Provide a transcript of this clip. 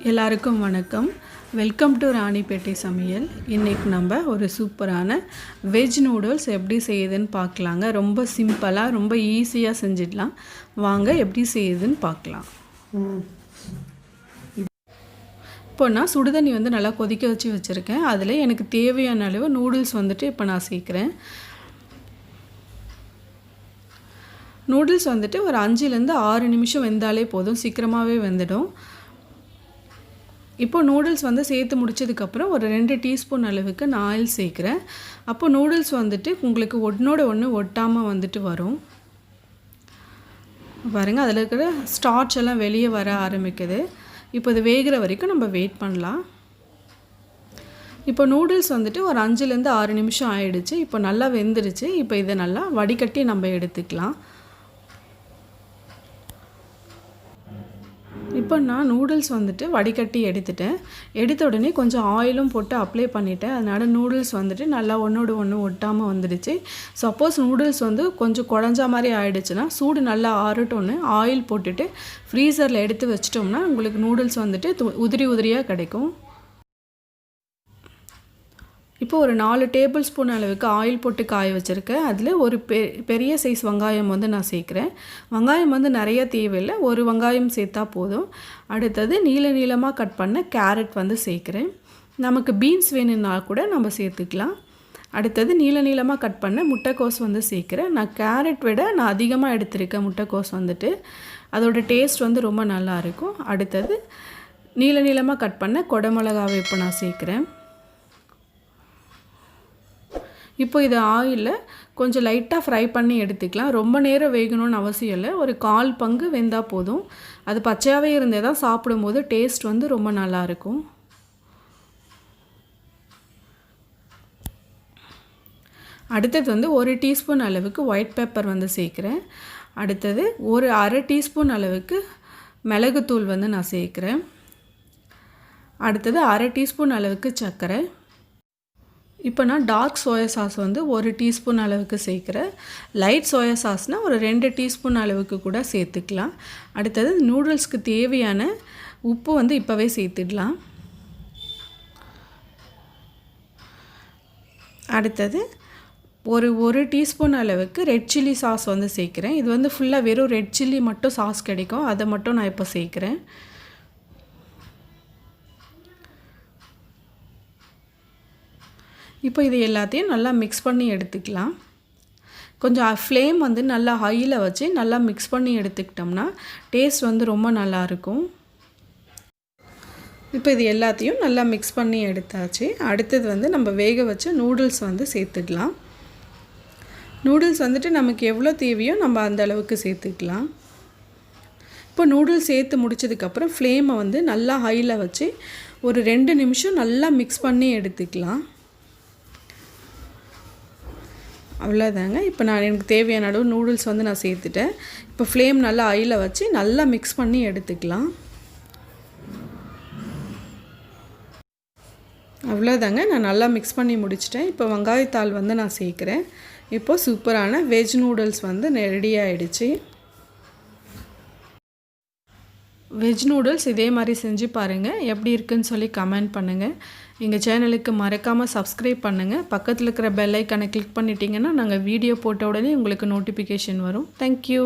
எல்லாருக்கும் வணக்கம். Welcome to Ranipet சமையல். இன்றைக்கி நம்ம ஒரு சூப்பரான வெஜ் நூடுல்ஸ் எப்படி செய்யுதுன்னு பார்க்கலாங்க. ரொம்ப சிம்பிளாக ரொம்ப ஈஸியாக செஞ்சிடலாம். வாங்க எப்படி செய்யுதுன்னு பார்க்கலாம். இப்போ நான் சுடுதண்ணி நல்லா கொதிக்க வச்சுருக்கேன். அதில் எனக்கு தேவையான அளவு நூடுல்ஸ் இப்போ நான் சேர்க்குறேன். நூடுல்ஸ் ஒரு 5லேருந்து 6 நிமிஷம் வெந்தாலே போதும், சீக்கிரமாகவே வெந்துடும். இப்போ நூடுல்ஸ் சேர்த்து முடிச்சதுக்கப்புறம் ஒரு 2 டீஸ்பூன் அளவுக்கு நான் ஆயில் சேர்க்குறேன். அப்போ நூடுல்ஸ் உங்களுக்கு ஒன்றோட ஒன்று ஒட்டாமல் வரும். பாருங்கள், அதில் இருக்கிற ஸ்டார்ச் எல்லாம் வெளியே வர ஆரம்பிக்குது. இப்போ இது வேகிற வரைக்கும் நம்ம வெயிட் பண்ணலாம். இப்போ நூடுல்ஸ் ஒரு 5லேருந்து 6 நிமிஷம் ஆயிடுச்சு. இப்போ நல்லா வெந்துருச்சு. இப்போ இதை நல்லா வடிகட்டி நம்ம எடுத்துக்கலாம். இப்போ நான் நூடுல்ஸ் வடிகட்டி எடுத்துட்டேன். எடுத்த உடனே கொஞ்சம் ஆயிலும் போட்டு அப்ளை பண்ணிவிட்டேன். அதனால் நூடுல்ஸ் நல்லா ஒன்றோடு ஒன்று ஒட்டாமல் வந்துடுச்சு. சப்போஸ் நூடுல்ஸ் கொஞ்சம் குழஞ்சா மாதிரி ஆகிடுச்சுன்னா சூடு நல்லா ஆறட்டோன்னு ஆயில் போட்டுட்டு ஃப்ரீசரில் எடுத்து வச்சிட்டோம்னா உங்களுக்கு நூடுல்ஸ் உதிரி உதிரியாக கிடைக்கும். இப்போ ஒரு 4 டேபிள் ஸ்பூன் அளவுக்கு ஆயில் போட்டு காய வச்சுருக்கேன். அதில் ஒரு பெரிய சைஸ் வெங்காயம் நான் சேர்க்குறேன். வெங்காயம் நிறைய தேவையில்லை, ஒரு வெங்காயம் சேர்த்தா போதும். அடுத்தது நீளமாக கட் பண்ண கேரட் சேர்க்குறேன். நமக்கு பீன்ஸ் வேணும்னா கூட நம்ம சேர்த்துக்கலாம். அடுத்தது நீளமாக கட் பண்ண முட்டைக்கோஸ் சேர்க்குறேன். நான் கேரட் விட நான் அதிகமாக எடுத்திருக்கேன் முட்டைக்கோஸ் அதோட டேஸ்ட் ரொம்ப நல்லாயிருக்கும். அடுத்தது நீளமாக கட் பண்ண குடமிளகாவை இப்போ நான் சேர்க்குறேன். இப்போ இது ஆயிலில் கொஞ்சம் லைட்டாக ஃப்ரை பண்ணி எடுத்துக்கலாம். ரொம்ப நேரம் வேகணும்னு அவசியம் இல்லை, ஒரு 1/4 பங்கு வெந்தால் போதும். அது பச்சையாகவே இருந்தே தான் சாப்பிடும்போது டேஸ்ட் ரொம்ப நல்லாயிருக்கும். அடுத்தது ஒரு டீஸ்பூன் அளவுக்கு ஒயிட் பெப்பர் சேர்க்குறேன். அடுத்தது ஒரு அரை டீஸ்பூன் அளவுக்கு மிளகுத்தூள் நான் சேர்க்குறேன். அடுத்தது அரை டீஸ்பூன் அளவுக்கு சர்க்கரை. இப்போ நான் டார்க் சோயா சாஸ் ஒரு டீஸ்பூன் அளவுக்கு சேர்க்குறேன். லைட் சோயா சாஸ்னால் ஒரு 2 டீஸ்பூன் அளவுக்கு கூட சேர்த்துக்கலாம். அடுத்தது நூடுல்ஸ்க்கு தேவையான உப்பு இப்போவே சேர்த்துடலாம். அடுத்தது ஒரு டீஸ்பூன் அளவுக்கு ரெட் சில்லி சாஸ் சேர்க்குறேன். இது ஃபுல்லாக வெறும் ரெட் சில்லி மட்டும் சாஸ் கிடைக்கும், அதை மட்டும் நான் இப்போ சேர்க்குறேன். இப்போ இது எல்லாத்தையும் நல்லா மிக்ஸ் பண்ணி எடுத்துக்கலாம். கொஞ்சம் ஃப்ளேம் நல்லா ஹையில் வச்சு நல்லா மிக்ஸ் பண்ணி எடுத்துக்கிட்டோம்னா டேஸ்ட் ரொம்ப நல்லாயிருக்கும். இப்போ இது எல்லாத்தையும் நல்லா மிக்ஸ் பண்ணி எடுத்தாச்சு. அடுத்தது நம்ம வேக வச்ச நூடுல்ஸ் சேர்த்துக்கலாம். நூடுல்ஸ் நமக்கு எவ்வளோ தேவையோ நம்ம அந்த அளவுக்கு சேர்த்துக்கலாம். இப்போ நூடுல்ஸ் சேர்த்து முடிச்சதுக்கப்புறம் ஃப்ளேமை நல்லா ஹையில் வச்சு ஒரு 2 நிமிஷம் நல்லா மிக்ஸ் பண்ணி எடுத்துக்கலாம். அவ்வளோதாங்க. இப்போ எனக்கு தேவையான அளவு நூடுல்ஸ் நான் சேர்த்துட்டேன். இப்போ ஃப்ளேம் நல்லா ஹையில் வச்சு நல்லா மிக்ஸ் பண்ணி எடுத்துக்கலாம். அவ்வளோதாங்க, நான் நல்லா மிக்ஸ் பண்ணி முடிச்சிட்டேன். இப்போ வெங்காயத்தாள் நான் சேர்க்குறேன். இப்போது சூப்பரான வெஜ் நூடுல்ஸ் ரெடி ஆகிடுச்சு. வெஜ் நூடுல்ஸ் இதே மாதிரி செஞ்சு பாருங்கள், எப்படி இருக்குன்னு சொல்லி கமெண்ட் பண்ணுங்கள். எங்கள் சேனலுக்கு மறக்காமல் சப்ஸ்கிரைப் பண்ணுங்கள். பக்கத்தில் இருக்கிற பெல் ஐக்கானை கிளிக் பண்ணிட்டீங்கன்னா நாங்கள் வீடியோ போட்ட உடனே உங்களுக்கு நோட்டிஃபிகேஷன் வரும். தேங்க்யூ.